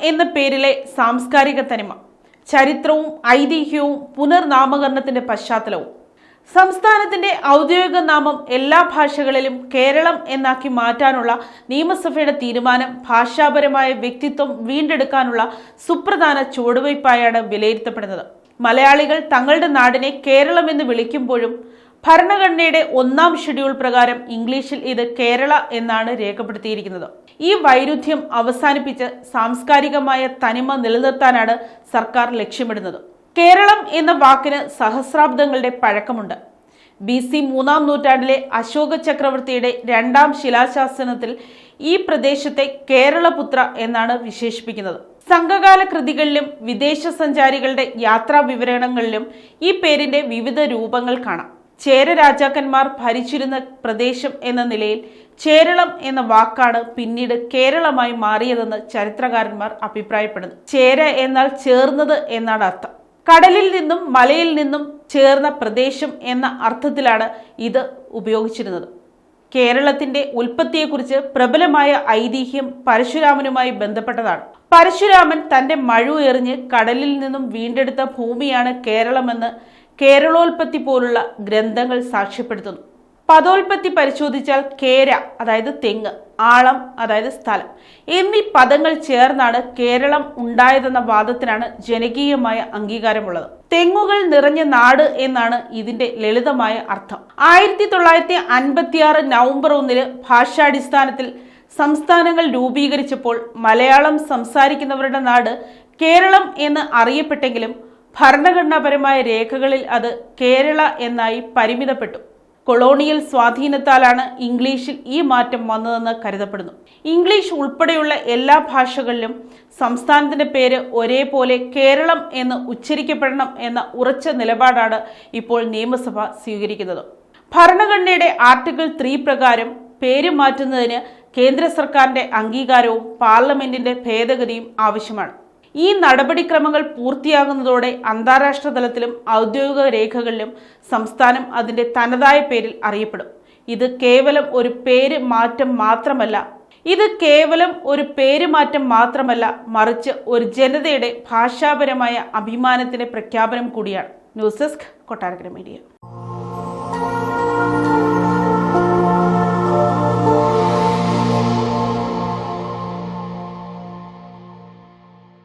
എന്ന പേരിലെ സാംസ്കാരിക തനിമ, ചരിത്രവും ഐതിഹ്യവും പുനർനാമകരണത്തിന്റെ പശ്ചാത്തലവും. സംസ്ഥാനത്തിന്റെ ഔദ്യോഗിക നാമം എല്ലാ ഭാഷകളിലും കേരളം എന്നാക്കി മാറ്റാനുള്ള നിയമസഭയുടെ തീരുമാനം ഭാഷാപരമായ വ്യക്തിത്വം വീണ്ടെടുക്കാനുള്ള സുപ്രധാന ചുവടുവയ്പായാണ് വിലയിരുത്തപ്പെടുന്നത്. മലയാളികൾ തങ്ങളുടെ നാടിനെ കേരളം എന്ന് വിളിക്കുമ്പോഴും ഭരണഘടനയുടെ 1-ാം ഷെഡ്യൂൾ പ്രകാരം ഇംഗ്ലീഷിൽ ഇത് കേരള എന്നാണ് രേഖപ്പെടുത്തിയിരിക്കുന്നത്. ഈ വൈരുദ്ധ്യം അവസാനിപ്പിച്ച് സാംസ്കാരികമായ തനിമ നിലനിർത്താനാണ് സർക്കാർ ലക്ഷ്യമിടുന്നത്. കേരളം എന്ന വാക്കിന് സഹസ്രാബ്ദങ്ങളുടെ പഴക്കമുണ്ട്. BC 3-ാം നൂറ്റാണ്ടിലെ അശോക ചക്രവർത്തിയുടെ 2-ാം ശിലാശാസനത്തിൽ ഈ പ്രദേശത്തെ കേരളപുത്ര എന്നാണ് വിശേഷിപ്പിക്കുന്നത്. സംഘകാല കൃതികളിലും വിദേശ സഞ്ചാരികളുടെ യാത്രാ വിവരണങ്ങളിലും ഈ പേരിന്റെ വിവിധ രൂപങ്ങൾ കാണാം. ചേര രാജാക്കന്മാർ ഭരിച്ചിരുന്ന പ്രദേശം എന്ന നിലയിൽ ചേരളം എന്ന വാക്കാണ് പിന്നീട് കേരളമായി മാറിയതെന്ന് ചരിത്രകാരന്മാർ അഭിപ്രായപ്പെടുന്നു. ചേര എന്നാൽ ചേർന്നത് എന്നാണ് അർത്ഥം. കടലിൽ നിന്നും മലയിൽ നിന്നും ചേർന്ന പ്രദേശം എന്ന അർത്ഥത്തിലാണ് ഇത് ഉപയോഗിച്ചിരുന്നത്. കേരളത്തിന്റെ ഉൽപ്പത്തിയെക്കുറിച്ച് പ്രബലമായ ഐതിഹ്യം പരശുരാമനുമായി ബന്ധപ്പെട്ടതാണ്. പരശുരാമൻ തന്റെ മഴു എറിഞ്ഞ് കടലിൽ നിന്നും വീണ്ടെടുത്ത ഭൂമിയാണ് കേരളമെന്ന് കേരളോൽപ്പത്തി പോലുള്ള ഗ്രന്ഥങ്ങൾ സാക്ഷ്യപ്പെടുത്തുന്നു. പദോൽപ്പത്തി പരിശോധിച്ചാൽ കേര അതായത് തെങ്ങ്, ആളം അതായത് സ്ഥലം എന്നീ പദങ്ങൾ ചേർന്നാണ് കേരളം ഉണ്ടായതെന്ന വാദത്തിനാണ് ജനകീയമായ അംഗീകാരമുള്ളത്. തെങ്ങുകൾ നിറഞ്ഞ നാട് എന്നാണ് ഇതിന്റെ ലളിതമായ അർത്ഥം. 1956 നവംബർ 1 ഭാഷാടിസ്ഥാനത്തിൽ സംസ്ഥാനങ്ങൾ രൂപീകരിച്ചപ്പോൾ മലയാളം സംസാരിക്കുന്നവരുടെ നാട് കേരളം എന്ന് അറിയപ്പെട്ടെങ്കിലും ഭരണഘടനാപരമായ രേഖകളിൽ അത് കേരള എന്നായി പരിമിതപ്പെട്ടു. കൊളോണിയൽ സ്വാധീനത്താലാണ് ഇംഗ്ലീഷിൽ ഈ മാറ്റം വന്നതെന്ന് കരുതപ്പെടുന്നു. ഇംഗ്ലീഷ് ഉൾപ്പെടെയുള്ള എല്ലാ ഭാഷകളിലും സംസ്ഥാനത്തിന്റെ പേര് ഒരേപോലെ കേരളം എന്ന് ഉച്ചരിക്കപ്പെടണം എന്ന ഉറച്ച നിലപാടാണ് ഇപ്പോൾ നിയമസഭ സ്വീകരിക്കുന്നത്. ഭരണഘടനയുടെ ആർട്ടിക്കിൾ 3 പ്രകാരം പേര് മാറ്റുന്നതിന് കേന്ദ്ര സർക്കാരിന്റെ അംഗീകാരവും പാർലമെന്റിന്റെ ഭേദഗതിയും ആവശ്യമാണ്. ഈ നടപടിക്രമങ്ങൾ പൂർത്തിയാകുന്നതോടെ അന്താരാഷ്ട്ര തലത്തിലും ഔദ്യോഗിക രേഖകളിലും സംസ്ഥാനം അതിന്റെ തനതായ പേരിൽ അറിയപ്പെടും. ഇത് കേവലം ഒരു പേര് മാറ്റം മാത്രമല്ല, മറിച്ച് ഒരു ജനതയുടെ ഭാഷാപരമായ അഭിമാനത്തിന്റെ പ്രഖ്യാപനം കൂടിയാണ്. News desk, Kottarakkara media.